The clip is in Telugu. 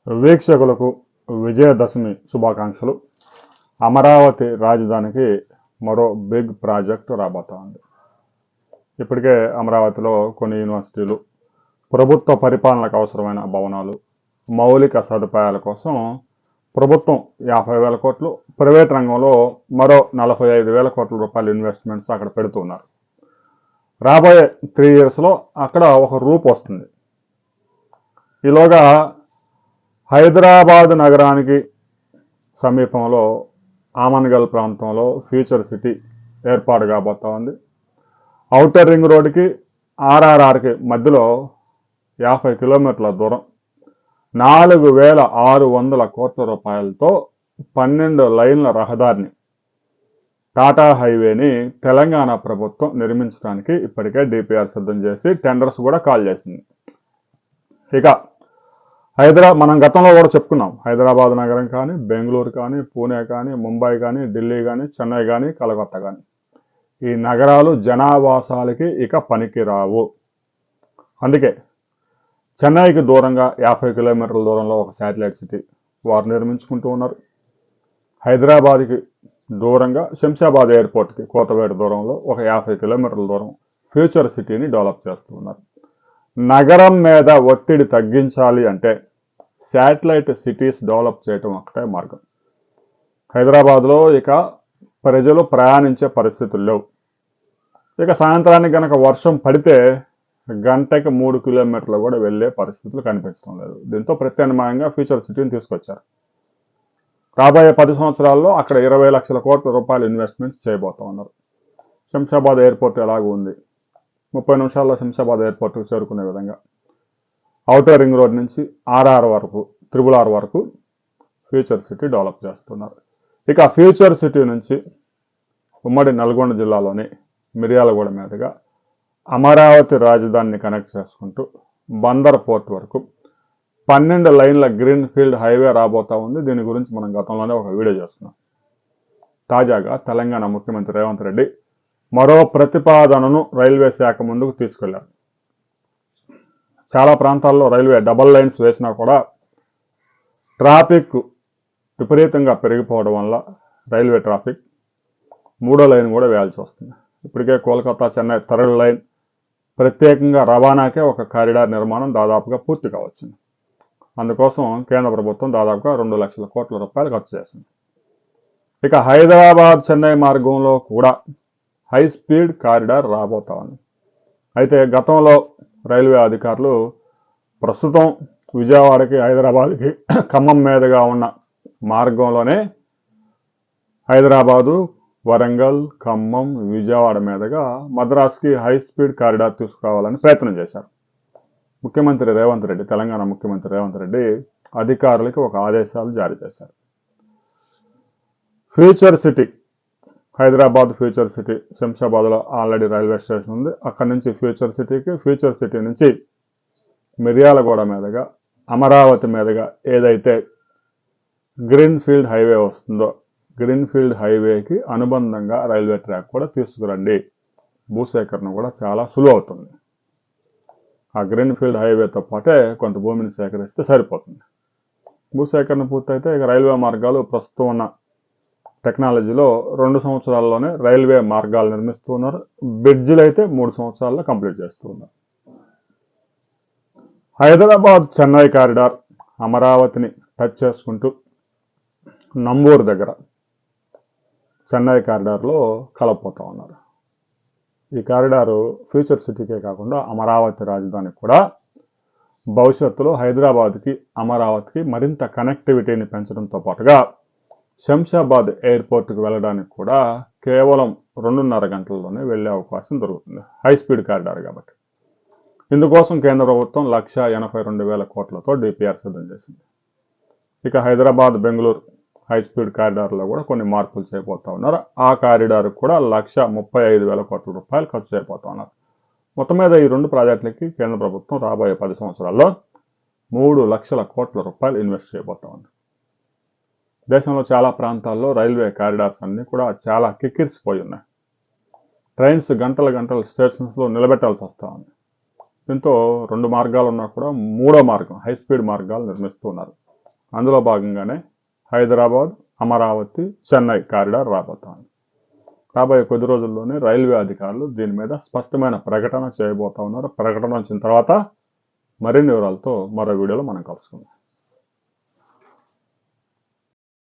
వీక్షకులకు విజయదశమి శుభాకాంక్షలు. అమరావతి రాజధానికి మరో బిగ్ ప్రాజెక్టు రాబోతా ఉంది. ఇప్పటికే అమరావతిలో కొన్ని యూనివర్సిటీలు, ప్రభుత్వ పరిపాలనకు అవసరమైన భవనాలు, మౌలిక సదుపాయాల కోసం ప్రభుత్వం 50,000 కోట్లు, ప్రైవేట్ రంగంలో మరో 45,000 కోట్ల రూపాయల ఇన్వెస్ట్మెంట్స్ అక్కడ పెడుతున్నారు. రాబోయే 3 yearsలో అక్కడ ఒక రూపు వస్తుంది. ఈలోగా హైదరాబాద్ నగరానికి సమీపంలో ఆమన్గల్ ప్రాంతంలో ఫ్యూచర్ సిటీ ఏర్పాటు కాబోతా ఉంది. ఔటర్ రింగ్ రోడ్డుకి ఆర్ఆర్ఆర్కి మధ్యలో 50 కిలోమీటర్ల దూరం 4,600 కోట్ల రూపాయలతో 12 లైన్ల రహదారిని, టాటా హైవేని తెలంగాణ ప్రభుత్వం నిర్మించడానికి ఇప్పటికే డిపిఆర్ సిద్ధం చేసి టెండర్స్ కూడా కాల్ చేసింది. ఇక మనం గతంలో కూడా చెప్పుకున్నాం, హైదరాబాద్ నగరం కానీ, బెంగళూరు కానీ, పూణే కానీ, ముంబై కానీ, ఢిల్లీ కానీ, చెన్నై కానీ, కలకత్తా కానీ, ఈ నగరాలు జనావాసాలకి ఇక పనికిరావు. అందుకే చెన్నైకి దూరంగా 50 కిలోమీటర్ల దూరంలో ఒక శాటిలైట్ సిటీ వారు నిర్మించుకుంటూ ఉన్నారు. హైదరాబాద్కి దూరంగా శంషాబాద్ ఎయిర్పోర్ట్కి కోతవేట దూరంలో ఒక 50 కిలోమీటర్ల దూరం ఫ్యూచర్ సిటీని డెవలప్ చేస్తూ ఉన్నారు. నగరం మీద ఒత్తిడి తగ్గించాలి అంటే శాటిలైట్ సిటీస్ డెవలప్ చేయటం ఒకటే మార్గం. హైదరాబాద్లో ఇక ప్రజలు ప్రయాణించే పరిస్థితులు లేవు. ఇక సాయంత్రానికి కనుక వర్షం పడితే గంటకి 3 కిలోమీటర్లు కూడా వెళ్ళే పరిస్థితులు కనిపించడం లేదు. దీంతో ప్రత్యామ్నాయంగా ఫ్యూచర్ సిటీని తీసుకొచ్చారు. రాబోయే 10 సంవత్సరాల్లో అక్కడ 20 లక్షల కోట్ల రూపాయలు ఇన్వెస్ట్మెంట్స్ చేయబోతా ఉన్నారు. శంషాబాద్ ఎయిర్పోర్ట్ ఎలాగూ ఉంది, 30 నిమిషాల్లో శంషాబాద్ ఎయిర్పోర్ట్కి చేరుకునే విధంగా ఔటర్ రింగ్ రోడ్ నుంచి ఆర్ఆర్ వరకు, RRR వరకు ఫ్యూచర్ సిటీ డెవలప్ చేస్తున్నారు. ఇక ఫ్యూచర్ సిటీ నుంచి ఉమ్మడి నల్గొండ జిల్లాలోని మిర్యాలగూడ మీదుగా అమరావతి రాజధానిని కనెక్ట్ చేసుకుంటూ బందర్ పోర్ట్ వరకు 12 లైన్ల గ్రీన్ ఫీల్డ్ హైవే రాబోతా ఉంది. దీని గురించి మనం గతంలోనే ఒక వీడియో చేసుకున్నాం. తాజాగా తెలంగాణ ముఖ్యమంత్రి రేవంత్ రెడ్డి మరో ప్రతిపాదనను రైల్వే శాఖ ముందుకు తీసుకెళ్లారు. చాలా ప్రాంతాల్లో రైల్వే డబల్ లైన్స్ వేసినా కూడా ట్రాఫిక్ విపరీతంగా పెరిగిపోవడం వల్ల రైల్వే ట్రాఫిక్ 3వ లైన్ కూడా వేయాల్సి వస్తుంది. ఇప్పటికే కోల్కతా చెన్నై 3rd లైన్ ప్రత్యేకంగా రవాణాకే ఒక కారిడార్ నిర్మాణం దాదాపుగా పూర్తి కావచ్చింది. అందుకోసం కేంద్ర ప్రభుత్వం దాదాపుగా 2 లక్షల కోట్ల రూపాయలు ఖర్చు చేసింది. ఇక హైదరాబాద్ చెన్నై మార్గంలో కూడా హై స్పీడ్ కారిడార్ రాబోతా ఉంది. అయితే గతంలో రైల్వే అధికారులు ప్రస్తుతం విజయవాడకి, హైదరాబాద్కి ఖమ్మం మీదుగా ఉన్న మార్గంలోనే హైదరాబాదు, వరంగల్, ఖమ్మం, విజయవాడ మీదుగా మద్రాస్కి హై స్పీడ్ కారిడార్ తీసుకురావాలని ప్రయత్నం చేశారు. ముఖ్యమంత్రి రేవంత్ రెడ్డి, తెలంగాణ ముఖ్యమంత్రి రేవంత్ రెడ్డి అధికారులకి ఒక ఆదేశాలు జారీ చేశారు. Future city, Hyderabad future city, శంషాబాద్లో ఆల్రెడీ రైల్వే స్టేషన్ ఉంది. అక్కడి నుంచి ఫ్యూచర్ సిటీకి, ఫ్యూచర్ సిటీ నుంచి మిర్యాలగూడ మీదుగా అమరావతి మీదుగా ఏదైతే గ్రీన్ ఫీల్డ్ హైవే వస్తుందో, గ్రీన్ ఫీల్డ్ హైవేకి అనుబంధంగా రైల్వే ట్రాక్ కూడా తీసుకురండి. భూసేకరణ కూడా చాలా సులువు అవుతుంది. ఆ గ్రీన్ ఫీల్డ్ హైవేతో పాటే కొంత భూమిని సేకరిస్తే సరిపోతుంది. భూసేకరణ పూర్తయితే ఇక రైల్వే మార్గాలు ప్రస్తుతం ఉన్న టెక్నాలజీలో 2 సంవత్సరాల్లోనే రైల్వే మార్గాలు నిర్మిస్తూ ఉన్నారు. బ్రిడ్జిలు అయితే 3 సంవత్సరాల్లో కంప్లీట్ చేస్తూ ఉన్నారు. హైదరాబాద్ చెన్నై కారిడార్ అమరావతిని టచ్ చేసుకుంటూ నంబూరు దగ్గర చెన్నై కారిడార్లో కలపపోతూ ఉన్నారు. ఈ కారిడారు ఫ్యూచర్ సిటీకే కాకుండా అమరావతి రాజధానికి కూడా భవిష్యత్తులో హైదరాబాద్కి, అమరావతికి మరింత కనెక్టివిటీని పెంచడంతో పాటుగా శంషాబాద్ ఎయిర్పోర్ట్కి వెళ్ళడానికి కూడా కేవలం 2.5 గంటల్లోనే వెళ్ళే అవకాశం దొరుకుతుంది, హై స్పీడ్ కారిడార్ కాబట్టి. ఇందుకోసం కేంద్ర ప్రభుత్వం 1,82,000 కోట్లతో డిపిఆర్ సిద్ధం చేసింది. ఇక హైదరాబాద్, బెంగళూరు హై స్పీడ్ కారిడార్లో కూడా కొన్ని మార్పులు చేయబోతా ఉన్నారు. ఆ కారిడార్ కూడా 1,35,000 కోట్ల రూపాయలు ఖర్చు చేయబోతా ఉన్నారు. మొత్తం మీద ఈ 2 ప్రాజెక్టులకి కేంద్ర ప్రభుత్వం రాబోయే 10 సంవత్సరాల్లో 3 లక్షల కోట్ల రూపాయలు ఇన్వెస్ట్ చేయబోతా ఉంది. దేశంలో చాలా ప్రాంతాల్లో రైల్వే కారిడార్స్ అన్నీ కూడా చాలా కిక్కిరిసిపోయి ఉన్నాయి. ట్రైన్స్ గంటల స్టేషన్స్లో నిలబెట్టాల్సి వస్తూ ఉంది. దీంతో 2 మార్గాలు ఉన్నా కూడా 3వ మార్గం, హై స్పీడ్ మార్గాలు నిర్మిస్తున్నారు. అందులో భాగంగానే హైదరాబాద్, అమరావతి, చెన్నై కారిడార్ రాబోతోంది. రాబోయే కొద్ది రోజుల్లోనే రైల్వే అధికారులు దీని మీద స్పష్టమైన ప్రకటన చేయబోతా ఉన్నారు. ప్రకటన వచ్చిన తర్వాత మరిన్ని వివరాలతో మరో వీడియోలో మనం కలుసుకుందాం.